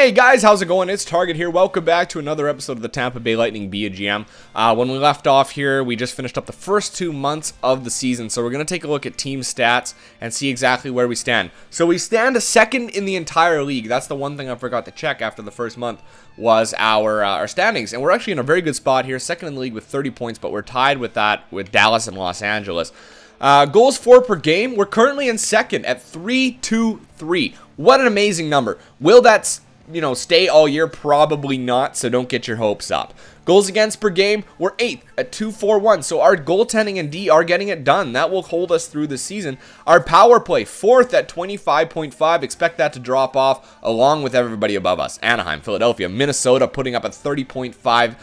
Hey guys, how's it going? It's Target here. Welcome back to another episode of the Tampa Bay Lightning Be a GM. When we left off here, we just finished up the first 2 months of the season, so we're going to take a look at team stats and see exactly where we stand. So we stand second in the entire league. That's the one thing I forgot to check after the first month was our standings, and we're actually in a very good spot here, second in the league with 30 points, but we're tied with that with Dallas and Los Angeles. Goals for per game, we're currently in second at 3-2-3. What an amazing number. Will that, stay all year? Probably not, so don't get your hopes up. Goals against per game, we're 8th at 2-4-1. So our goaltending and D are getting it done. That will hold us through the season. Our power play, 4th at 25.5. Expect that to drop off along with everybody above us. Anaheim, Philadelphia, Minnesota putting up a 30.5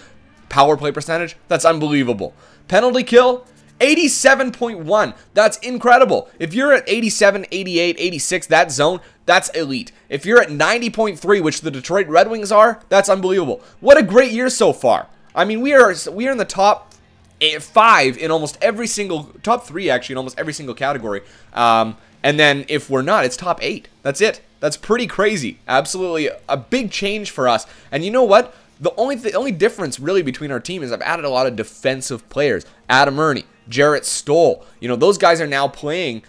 power play percentage. That's unbelievable. Penalty kill, 87.1. That's incredible. If you're at 87, 88, 86, that zone, that's elite. If you're at 90.3, which the Detroit Red Wings are, that's unbelievable. What a great year so far. I mean, we are in the top 5 in almost every single, top 3 actually in almost every single category. And then if we're not, it's top 8. That's it. That's pretty crazy. Absolutely a big change for us. And you know what? The only difference really between our team is I've added a lot of defensive players. Adam Ernie, Jarrett Stoll. Those guys are now playing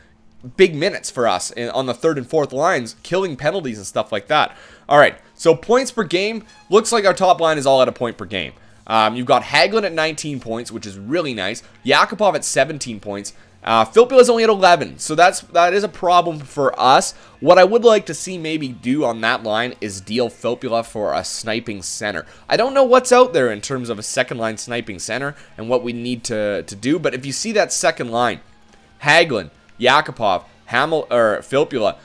big minutes for us on the 3rd and 4th lines, killing penalties and stuff like that. All right, so points per game. Looks like our top line is all at a point per game. You've got Hagelin at 19 points, which is really nice. Yakupov at 17 points. Filppula's only at 11, so that is a problem for us. What I would like to see maybe do on that line is deal Filppula for a sniping center. I don't know what's out there in terms of a second line sniping center and what we need to do, but if you see that second line, Hagelin, Yakupov, Filppula,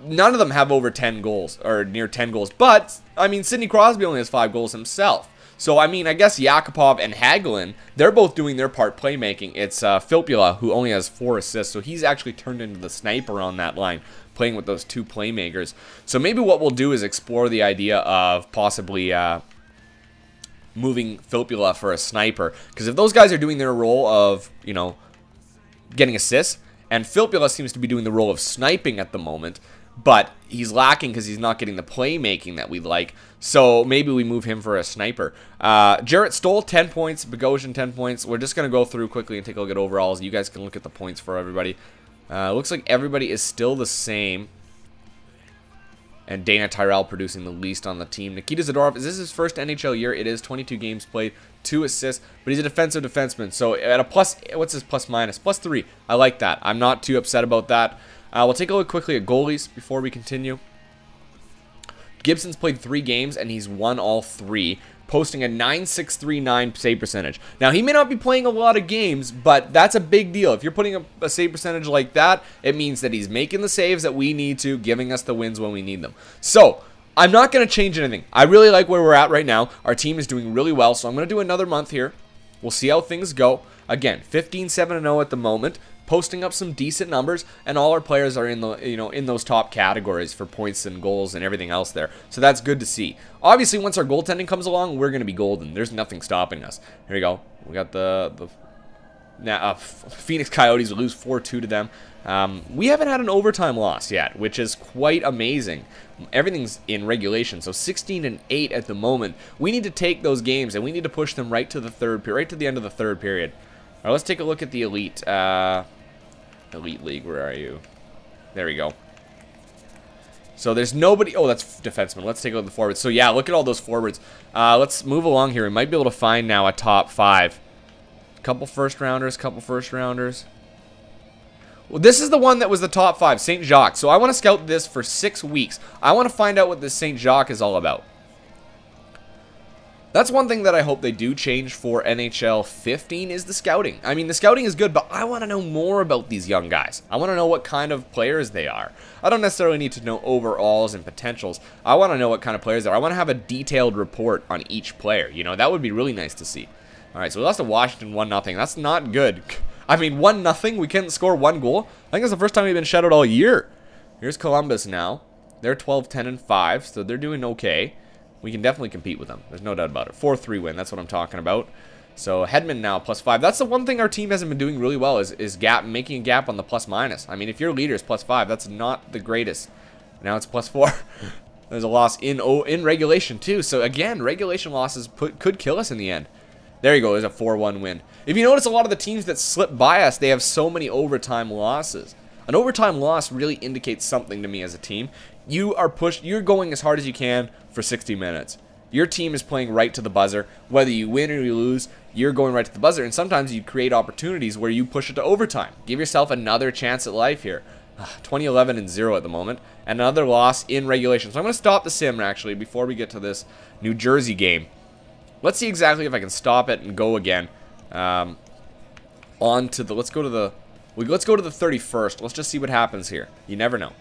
none of them have over 10 goals or near 10 goals. But I mean, Sidney Crosby only has 5 goals himself. So, I mean, I guess Yakupov and Hagelin, they're both doing their part playmaking. It's Filppula who only has 4 assists, so he's actually turned into the sniper on that line, playing with those 2 playmakers. So maybe what we'll do is explore the idea of possibly moving Filppula for a sniper. Because if those guys are doing their role of, getting assists, and Filppula seems to be doing the role of sniping at the moment, but he's lacking because he's not getting the playmaking that we like. So maybe we move him for a sniper. Jarrett Stoll, 10 points. Bogosian, 10 points. We're just going to go through quickly and take a look at overalls. You guys can look at the points for everybody. Looks like everybody is still the same. And Dana Tyrell producing the least on the team. Nikita Zadorov, is this his first NHL year? It is. 22 games played, 2 assists, but he's a defensive defenseman. So at a plus, what's his plus minus? +3. I like that. I'm not too upset about that. We'll take a look quickly at goalies before we continue. Gibson's played 3 games, and he's won all 3, posting a .963 save percentage. Now, he may not be playing a lot of games, but that's a big deal. If you're putting a save percentage like that, it means that he's making the saves that we need to, giving us the wins when we need them. So, I'm not going to change anything. I really like where we're at right now. Our team is doing really well, so I'm going to do another month here. We'll see how things go. Again, 15-7-0 at the moment, posting up some decent numbers, and all our players are in the in those top categories for points and goals and everything else there. So that's good to see. Obviously, once our goaltending comes along, we're going to be golden. There's nothing stopping us. Here we go. We got the Phoenix Coyotes. We lose 4-2 to them. We haven't had an overtime loss yet, which is quite amazing. Everything's in regulation, so 16-8 at the moment. We need to take those games and we need to push them right to the the end of the 3rd period. All right, let's take a look at the elite league. Where are you? There we go. So there's nobody. Oh, that's defenseman. Let's take a look at the forwards. So yeah, look at all those forwards. Let's move along here. We might be able to find now a top 5. Couple first rounders. Well, this is the one that was the top 5, St. Jacques. So I want to scout this for 6 weeks. I want to find out what this St. Jacques is all about. That's one thing that I hope they do change for NHL 15 is the scouting. I mean, the scouting is good, but I want to know more about these young guys. I want to know what kind of players they are. I don't necessarily need to know overalls and potentials. I want to know what kind of players they are. I want to have a detailed report on each player. That would be really nice to see. All right, so we lost to Washington 1-0. That's not good. I mean, 1-0. We couldn't score 1 goal. I think that's the first time we've been shut out all year. Here's Columbus now. They're 12-10-5, so they're doing okay. We can definitely compete with them. There's no doubt about it. 4-3 win. That's what I'm talking about. So Hedman now +5. That's the one thing our team hasn't been doing really well is making a gap on the plus minus. I mean, if your leader is +5, that's not the greatest. Now it's +4. There's a loss in regulation too. So again, regulation losses could kill us in the end. There you go. There's a 4-1 win. If you notice, a lot of the teams that slip by us, they have so many overtime losses. An overtime loss really indicates something to me as a team. You're going as hard as you can for 60 minutes. Your team is playing right to the buzzer. Whether you win or you lose, you're going right to the buzzer. And sometimes you create opportunities where you push it to overtime. Give yourself another chance at life here. 20-11-0 at the moment. And another loss in regulation. So I'm going to stop the sim, actually, before we get to this New Jersey game. Let's see exactly if I can stop it and go again. Let's go to the 31st. Let's just see what happens here. You never know.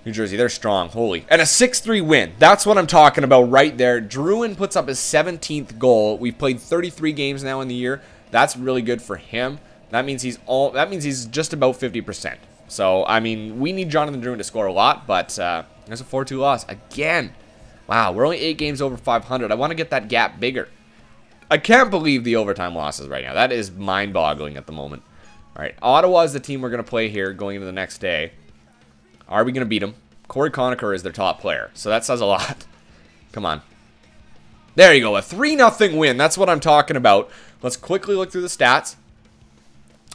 New Jersey, they're strong. Holy. And a 6-3 win. That's what I'm talking about right there. Druin puts up his 17th goal. We've played 33 games now in the year. That's really good for him. That means he's just about 50%. So, I mean, we need Jonathan Druin to score a lot, but there's a 4-2 loss. Again. Wow, we're only 8 games over 500. I want to get that gap bigger. I can't believe the overtime losses right now. That is mind-boggling at the moment. All right, Ottawa is the team we're going to play here going into the next day. Are we going to beat them? Corey Conacher is their top player, so that says a lot. Come on. There you go, a 3-0 win. That's what I'm talking about. Let's quickly look through the stats.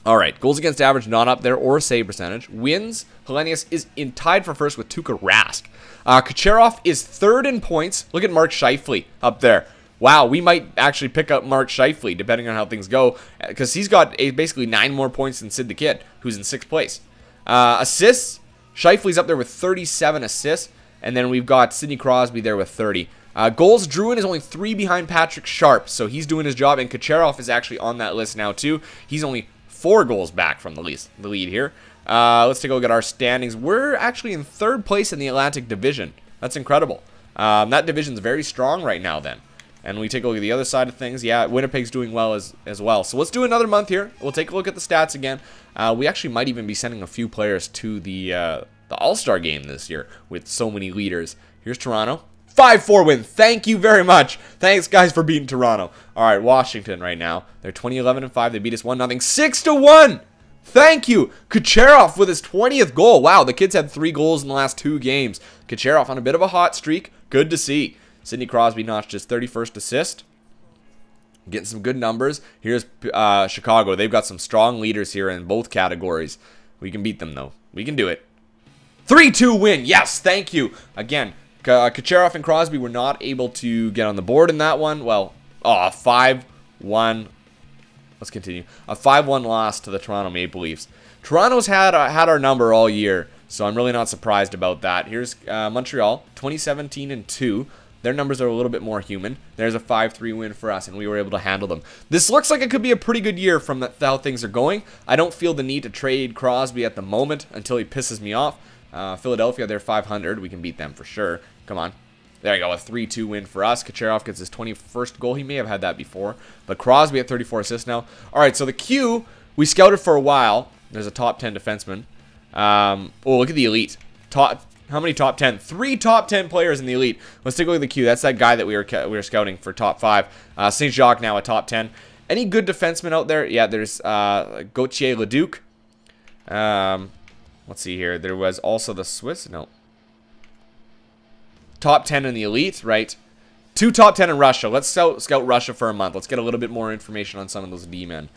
All right, goals against average not up there, or save percentage. Wins, Hellenius is tied for first with Tuukka Rask. Kucherov is third in points. Look at Mark Scheifele up there. Wow, we might actually pick up Mark Scheifele, depending on how things go, because he's got basically 9 more points than Sid the Kid, who's in 6th place. Assists, Scheifele's up there with 37 assists, and then we've got Sidney Crosby there with 30. Goals, Druin is only 3 behind Patrick Sharp, so he's doing his job, and Kucherov is actually on that list now too. He's only 4 goals back from the lead here. Let's take a look at our standings. We're actually in 3rd place in the Atlantic Division. That's incredible. That division's very strong right now then. And we take a look at the other side of things. Yeah, Winnipeg's doing well as well. So let's do another month here. We'll take a look at the stats again. We actually might even be sending a few players to the All-Star game this year with so many leaders. Here's Toronto. 5-4 win. Thank you very much. Thanks, guys, for beating Toronto. All right, Washington right now. They're 20-11-5. They beat us 1-0. 6-1. Thank you. Kucherov with his 20th goal. Wow, the kid's had 3 goals in the last 2 games. Kucherov on a bit of a hot streak. Good to see. Sidney Crosby notched his 31st assist. Getting some good numbers. Here's Chicago. They've got some strong leaders here in both categories. We can beat them, though. We can do it. 3-2 win. Yes, thank you. Again, Kucherov and Crosby were not able to get on the board in that one. Well, 5-1. Let's continue. A 5-1 loss to the Toronto Maple Leafs. Toronto's had our number all year, so I'm really not surprised about that. Here's Montreal, 20-17-2. Their numbers are a little bit more human. There's a 5-3 win for us, and we were able to handle them. This looks like it could be a pretty good year from how things are going. I don't feel the need to trade Crosby at the moment until he pisses me off. Philadelphia, they're 500. We can beat them for sure. Come on. There you go, a 3-2 win for us. Kucherov gets his 21st goal. He may have had that before. But Crosby at 34 assists now. All right, so the Q, we scouted for a while. There's a top 10 defenseman. Oh, look at the elite. How many top 10? 3 top 10 players in the elite. Let's take a look at the Q. That's that guy that we were scouting for top 5. St. Jacques now a top 10. Any good defensemen out there? Yeah, there's Gauthier Leduc. Let's see here. There was also the Swiss. No. Top 10 in the elite, right? 2 top 10 in Russia. Let's scout Russia for a month. Let's get a little bit more information on some of those D-men.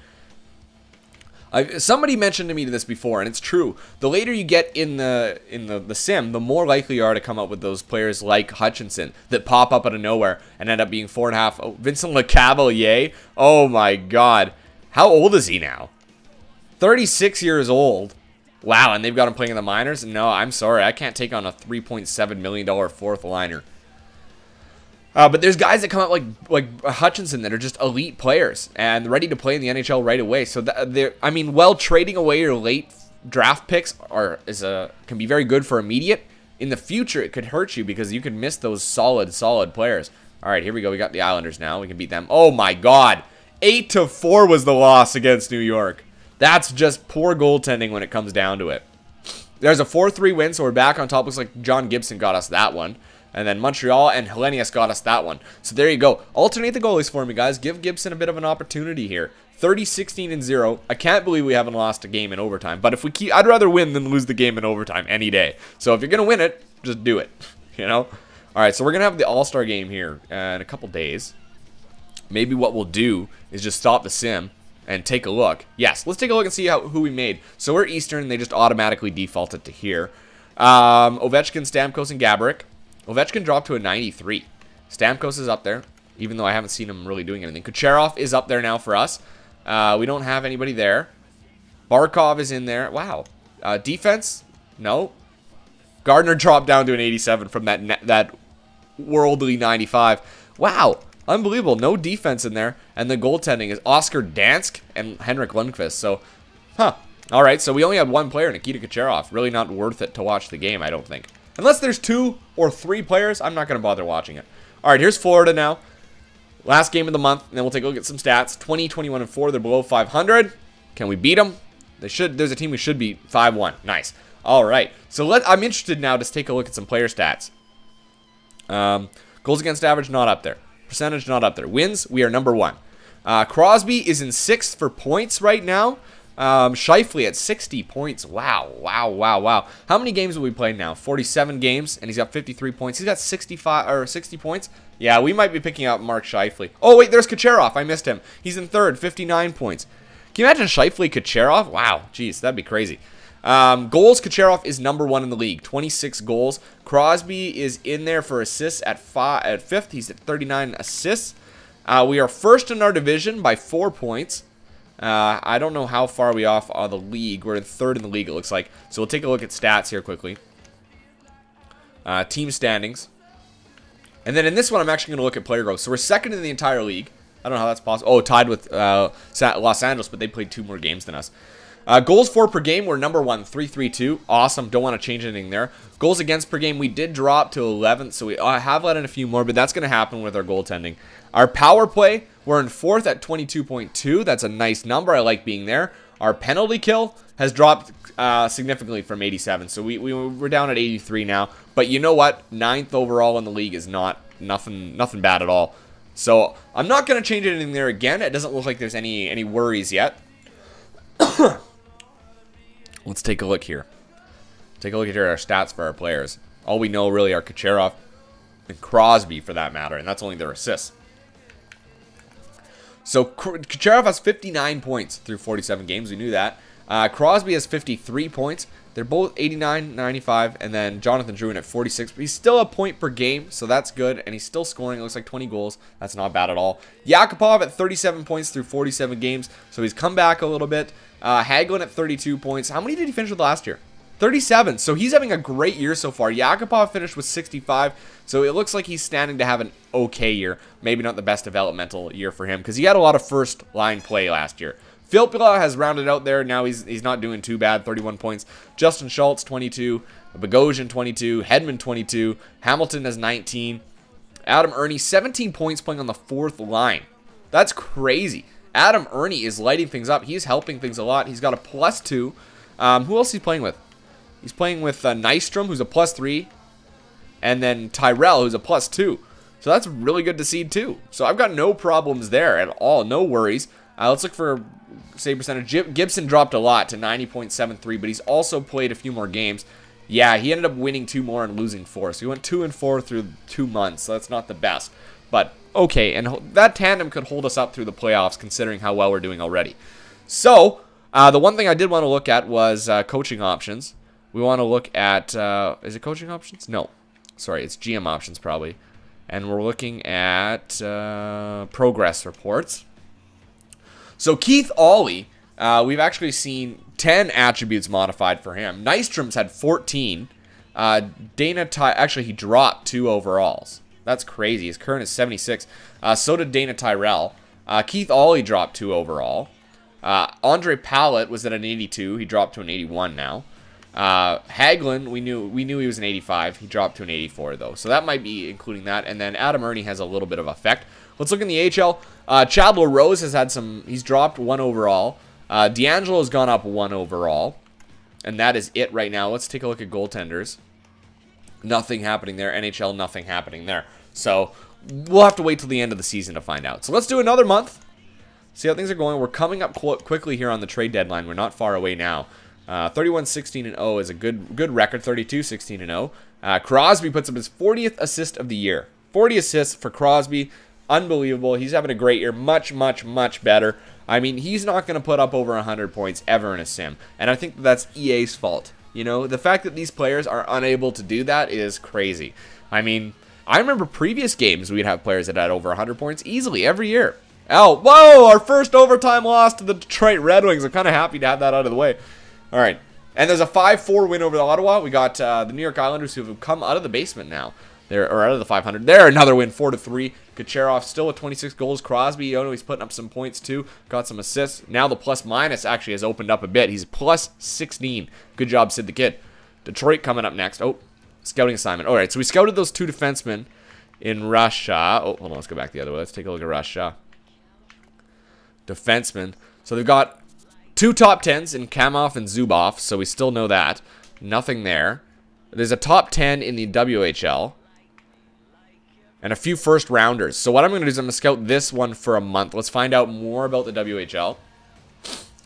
Somebody mentioned to me this before, and it's true. The later you get in the sim, the more likely you are to come up with those players like Hutchinson that pop up out of nowhere and end up being 4.5. Oh, Vincent Lecavalier. Oh my God, how old is he now? 36 years old. Wow, and they've got him playing in the minors? No, I'm sorry. I can't take on a $3.7 million fourth liner. But there's guys that come up like Hutchinson that are just elite players and ready to play in the NHL right away. So I mean, trading away your late draft picks can be very good for immediate. In the future, it could hurt you because you could miss those solid players. All right, here we go. We got the Islanders now. We can beat them. Oh my God, 8-4 was the loss against New York. That's just poor goaltending when it comes down to it. There's a 4-3 win, so we're back on top. Looks like John Gibson got us that one. And then Montreal and Hellenius got us that one. So there you go. Alternate the goalies for me, guys. Give Gibson a bit of an opportunity here. 30-16-0. I can't believe we haven't lost a game in overtime. But if we I'd rather win than lose the game in overtime any day. So if you're going to win it, just do it. you know? All right, so we're going to have the All-Star game here in a couple days. Maybe what we'll do is just stop the sim and take a look. Yes, let's take a look and see who we made. So we're Eastern. They just automatically defaulted to here. Ovechkin, Stamkos, and Gaborik. Ovechkin dropped to a 93. Stamkos is up there, even though I haven't seen him really doing anything. Kucherov is up there now for us. We don't have anybody there. Barkov is in there. Wow. Defense? No. Gardner dropped down to an 87 from that worldly 95. Wow. Unbelievable. No defense in there. And the goaltending is Oscar Dansk and Henrik Lundqvist. So, all right, so we only had one player, Nikita Kucherov. Really not worth it to watch the game, I don't think. Unless there's 2 or 3 players, I'm not going to bother watching it. All right, here's Florida now. Last game of the month, and then we'll take a look at some stats. 20, 21, and 4. They're below 500. Can we beat them? They should. There's a team we should beat. 5-1. Nice. All right. So I'm interested now to take a look at some player stats. Goals against average, not up there. Percentage, not up there. Wins, we are number 1. Crosby is in 6th for points right now. Scheifele at 60 points. Wow, wow, wow, wow. How many games will we play now? 47 games, and he's got 53 points. He's got 65 or 60 points. Yeah, we might be picking up Mark Scheifele. Oh, wait, there's Kucherov. I missed him. He's in 3rd, 59 points. Can you imagine Scheifele, Kucherov? Wow, jeez, that'd be crazy. Goals, Kucherov is number 1 in the league, 26 goals. Crosby is in there for assists at 5th. He's at 39 assists. We are 1st in our division by 4 points. I don't know how far we off are the league. We're in 3rd in the league, it looks like. So we'll take a look at stats here quickly. Team standings. And then in this one, I'm actually going to look at player growth. So we're 2nd in the entire league. I don't know how that's possible. Oh, tied with Los Angeles, but they played 2 more games than us. Goals for per game, we're number 1, 332. Awesome. Don't want to change anything there. Goals against per game, we did drop to 11th, so we have let in a few more, but that's going to happen with our goaltending. Our power play, we're in 4th at 22.2. That's a nice number. I like being there. Our penalty kill has dropped significantly from 87, so we're down at 83 now. But you know what? 9th overall in the league is nothing bad at all. So I'm not going to change anything there again. It doesn't look like there's any worries yet. Let's take a look here. Take a look at our stats for our players. All we know really are Kucherov and Crosby for that matter, and that's only their assists. So Kucherov has 59 points through 47 games. We knew that. Crosby has 53 points. They're both 89, 95, and then Jonathan Drouin at 46. But he's still a point per game, so that's good. And he's still scoring. It looks like 20 goals. That's not bad at all. Yakupov at 37 points through 47 games, so he's come back a little bit. Hagelin at 32 points. How many did he finish with last year? 37. So he's having a great year so far. Yakupov finished with 65. So it looks like he's standing to have an okay year. Maybe not the best developmental year for him because he had a lot of first line play last year. Filppula has rounded out there. Now he's not doing too bad. 31 points. Justin Schultz, 22. Bogosian, 22. Hedman, 22. Hamilton has 19. Adam Ernie, 17 points playing on the 4th line. That's crazy. Adam Ernie is lighting things up. He's helping things a lot. He's got a +2. Who else is he playing with? He's playing with Nystrom, who's a +3. And then Tyrell, who's a +2. So that's really good to see, too. So I've got no problems there at all. No worries. Let's look for save percentage. Gibson dropped a lot to 90.73, but he's also played a few more games. Yeah, he ended up winning 2 more and losing 4. So he went 2-4 through 2 months. So that's not the best. But okay, and that tandem could hold us up through the playoffs considering how well we're doing already. So the one thing I did want to look at was coaching options. We want to look at, is it coaching options? No. Sorry, it's GM options probably. And we're looking at progress reports. So Keith Ollie, we've actually seen 10 attributes modified for him. Nystrom's had 14. Actually, he dropped 2 overalls. That's crazy. His current is 76. So did Dana Tyrell. Keith Ollie dropped 2 overall. Andre Pallett was at an 82. He dropped to an 81 now. Hagelin, we knew he was an 85. He dropped to an 84 though. So that might be including that. And then Adam Ernie has a little bit of effect. Let's look in the AHL. Chad LaRose has had some. He's dropped 1 overall. D'Angelo's gone up 1 overall. And that is it right now. Let's take a look at goaltenders. Nothing happening there. NHL, nothing happening there. So we'll have to wait till the end of the season to find out. So let's do another month. See how things are going. We're coming up quickly here on the trade deadline. We're not far away now. 31-16-0 is a good record. 32-16-0. Crosby puts up his 40th assist of the year. 40 assists for Crosby. Unbelievable. He's having a great year. Much, much, much better. I mean, he's not going to put up over 100 points ever in a sim. And I think that's EA's fault. You know, the fact that these players are unable to do that is crazy. I mean, I remember previous games we'd have players that had over 100 points easily every year. Oh, whoa, our first overtime loss to the Detroit Red Wings. I'm kind of happy to have that out of the way. All right. And there's a 5-4 win over the Ottawa. We got the New York Islanders who have come out of the basement now. Or out of the 500. There, another win, 4-3. Kucherov still with 26 goals. Crosby, he's putting up some points too. Got some assists. Now the plus-minus actually has opened up a bit. He's plus 16. Good job, Sid the Kid. Detroit coming up next. Oh, scouting assignment. All right, so we scouted those 2 defensemen in Russia. Oh, hold on, let's go back the other way. Let's take a look at Russia. Defensemen. So they've got 2 top 10s in Kamov and Zubov, so we still know that. Nothing there. There's a top 10 in the WHL. And a few first rounders. So what I'm going to do is I'm going to scout this one for a month. Let's find out more about the WHL.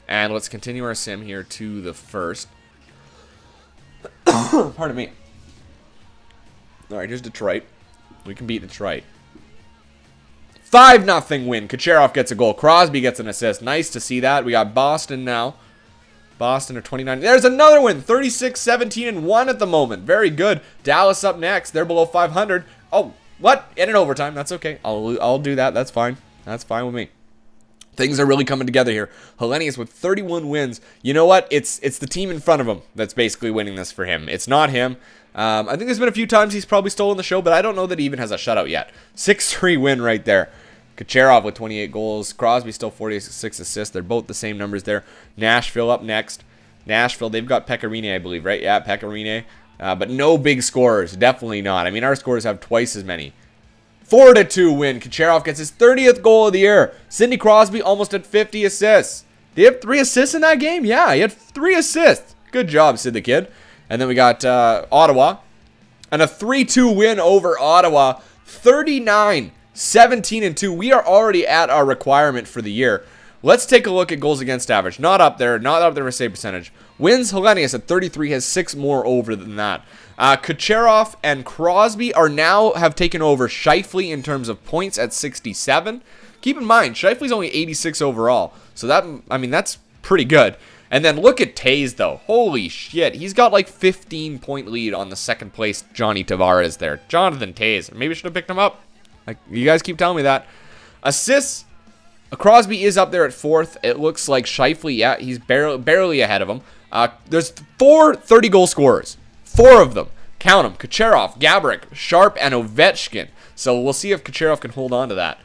And let's continue our sim here to the first. Pardon me. Alright, here's Detroit. We can beat Detroit. 5-0 win. Kucherov gets a goal. Crosby gets an assist. Nice to see that. We got Boston now. Boston are 29. There's another win. 36-17-1 at the moment. Very good. Dallas up next. They're below 500. Oh, what? In an overtime. That's okay. I'll do that. That's fine. That's fine with me. Things are really coming together here. Hellenius with 31 wins. You know what? It's the team in front of him that's basically winning this for him. It's not him. I think there's been a few times he's probably stolen the show, but I don't know that he even has a shutout yet. 6-3 win right there. Kucherov with 28 goals. Crosby still 46 assists. They're both the same numbers there. Nashville up next. Nashville, they've got Pecorine, I believe, right? Yeah, Pecorine. But no big scorers. Definitely not. I mean, our scorers have twice as many. 4-2 win. Kucherov gets his 30th goal of the year. Sidney Crosby almost at 50 assists. Did he have 3 assists in that game? Yeah, he had 3 assists. Good job, Sid the Kid. And then we got Ottawa. And a 3-2 win over Ottawa. 39-17-2. We are already at our requirement for the year. Let's take a look at goals against average. Not up there. Not up there for save percentage. Wins, Hellenius at 33 has 6 more over than that. Kucherov and Crosby are now have taken over Scheifele in terms of points at 67. Keep in mind, Scheifele's only 86 overall. So that, I mean, that's pretty good. And then look at Taze, though. Holy shit. He's got like 15-point lead on the second place Johnny Tavares there. Jonathan Taze. Maybe I should have picked him up. Like, you guys keep telling me that. Assists. Crosby is up there at 4th. It looks like Scheifele, yeah, he's barely ahead of him. There's 4 30-goal scorers. 4 of them. Count them. Kucherov, Gaborik, Sharp, and Ovechkin. So we'll see if Kucherov can hold on to that.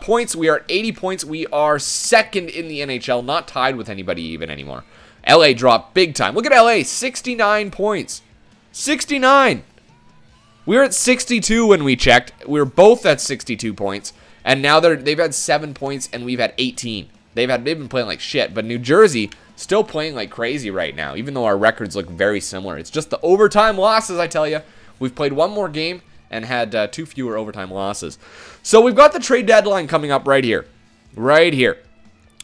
Points, we are at 80 points. We are 2nd in the NHL, not tied with anybody even anymore. LA dropped big time. Look at LA, 69 points. 69. We were at 62 when we checked. We were both at 62 points. And now they've had 7 points and we've had 18. They've been playing like shit. But New Jersey still playing like crazy right now, even though our records look very similar. It's just the overtime losses, I tell you. We've played 1 more game and had 2 fewer overtime losses. So we've got the trade deadline coming up right here. Right here.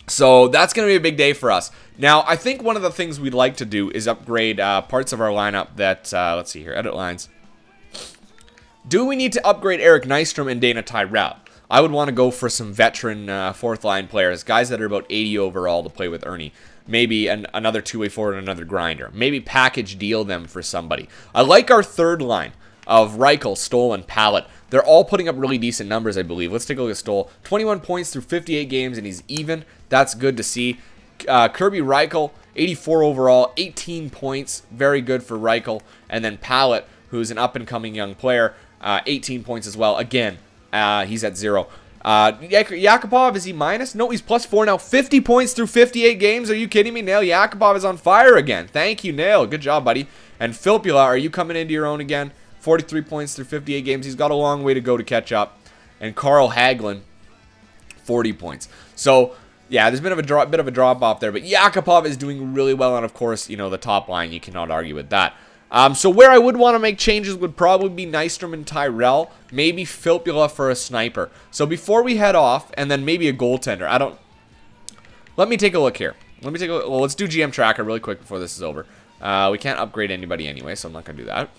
So that's going to be a big day for us. Now, I think one of the things we'd like to do is upgrade parts of our lineup that, let's see here, edit lines. Do we need to upgrade Eric Nystrom and Dana Tyrell? I would want to go for some veteran 4th line players, guys that are about 80 overall to play with Ernie. Maybe another 2-way forward and another grinder. Maybe package deal them for somebody. I like our 3rd line of Reichel, Stoll, and Pallet. They're all putting up really decent numbers, I believe. Let's take a look at Stoll. 21 points through 58 games, and he's even. That's good to see. Kirby Reichel, 84 overall, 18 points. Very good for Reichel. And then Pallet, who's an up-and-coming young player, 18 points as well. Again, he's at 0. Yakupov, is he minus? No, he's +4 now. 50 points through 58 games. Are you kidding me? Nail Yakupov is on fire again. Thank you, Nail. Good job, buddy. And Filppula, are you coming into your own again? 43 points through 58 games. He's got a long way to go to catch up. And Carl Hagelin, 40 points. So, yeah, there's been a bit of a drop-off there. But Yakupov is doing really well. And, of course, you know, the top line, you cannot argue with that. So where I would want to make changes would probably be Nystrom and Tyrell. Maybe Filppula for a sniper. So before we head off, and then maybe a goaltender. Let me take a look here. Let me take a look. Well, let's do GM Tracker really quick before this is over. We can't upgrade anybody anyway, so I'm not going to do that.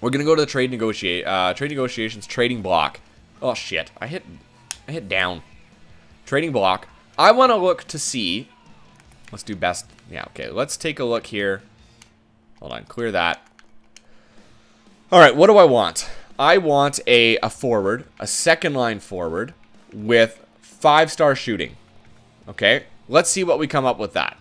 We're going to go to the trade negotiations, trading block. Oh, shit. I hit down. Trading block. I want to look to see. Let's do best. Yeah, okay. Let's take a look here. Hold on. Clear that. All right. What do I want? I want a forward, a second line forward with 5-star shooting. Okay. Let's see what we come up with that.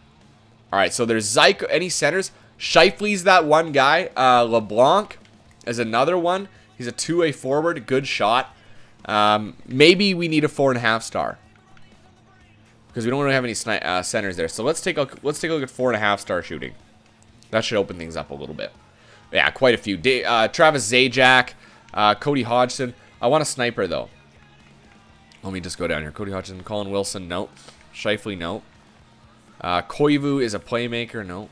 All right. So there's Zyko. Any centers? Scheifele's that one guy. LeBlanc is another one. He's a 2-way forward. Good shot. Maybe we need a 4.5-star. Because we don't really have any centers there. So let's take a look at 4.5-star shooting. That should open things up a little bit. Yeah, quite a few. Travis Zajac, Cody Hodgson. I want a sniper, though. Let me just go down here. Cody Hodgson, Colin Wilson, nope. Scheifele, nope. Koivu is a playmaker, nope.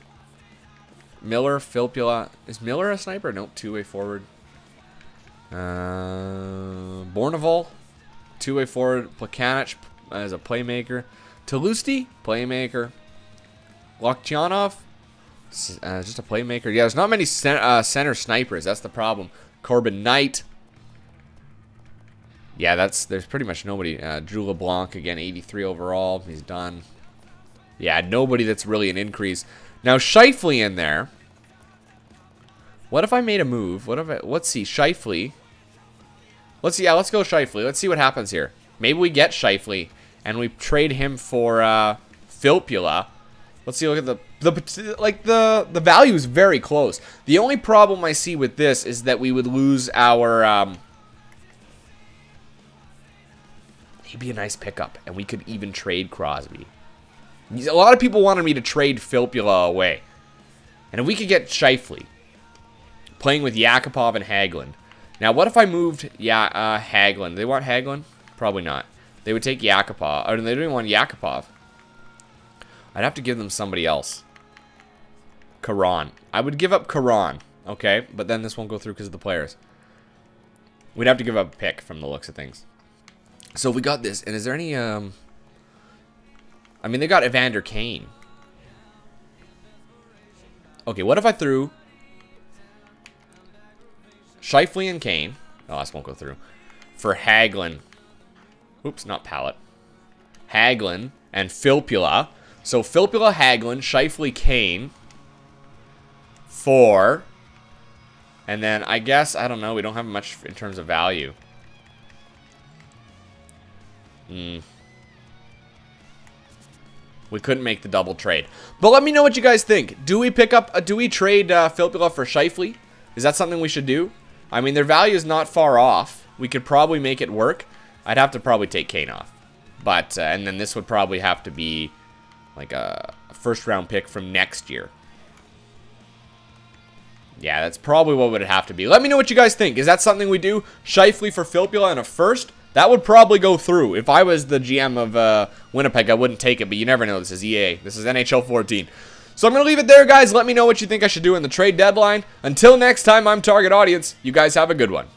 Miller, Filppula. Is Miller a sniper? Nope, 2-way forward. Borneval, 2-way forward. Plekanec as a playmaker. Talusti, playmaker. Loktionov, just a playmaker. Yeah, there's not many center snipers. That's the problem. Corbin Knight. Yeah, there's pretty much nobody. Drew LeBlanc, again, 83 overall. He's done. Yeah, nobody that's really an increase. Now, Scheifele in there. What if I made a move? Let's see, Scheifele. Let's go Scheifele. Let's see what happens here. Maybe we get Scheifele and we trade him for Filppula. Let's see. Look at the value is very close. The only problem I see with this is that we would lose our. He'd be a nice pickup, and we could even trade Crosby. A lot of people wanted me to trade Filppula away, and if we could get Scheifele playing with Yakupov and Hagelin. Now, what if I moved Hagelin? They want Hagelin? Probably not. They would take Yakupov. Or they don't even want Yakupov. I'd have to give them somebody else. Karan. I would give up Karan. Okay? But then this won't go through because of the players. We'd have to give up a pick from the looks of things. So we got this. And is there any... I mean, they got Evander Kane. Okay, what if I threw... Scheifele and Kane. Oh, this won't go through. For Hagelin. Oops, not Pallet. Hagelin and Filppula. So Filppula, Hagelin, Scheifele, Kane. For. And then I guess, I don't know, we don't have much in terms of value. We couldn't make the double trade. But let me know what you guys think. Do we trade Filppula for Scheifele? Is that something we should do? I mean, their value is not far off. We could probably make it work. I'd have to probably take Kane off. But, and then this would probably have to be like a first-round pick from next year. Yeah, that's probably what it would have to be. Let me know what you guys think. Is that something we do? Scheifele for Filppula and a first? That would probably go through. If I was the GM of Winnipeg, I wouldn't take it, but you never know. This is EA. This is NHL 14. So I'm going to leave it there, guys. Let me know what you think I should do in the trade deadline. Until next time, I'm Target Audience. You guys have a good one.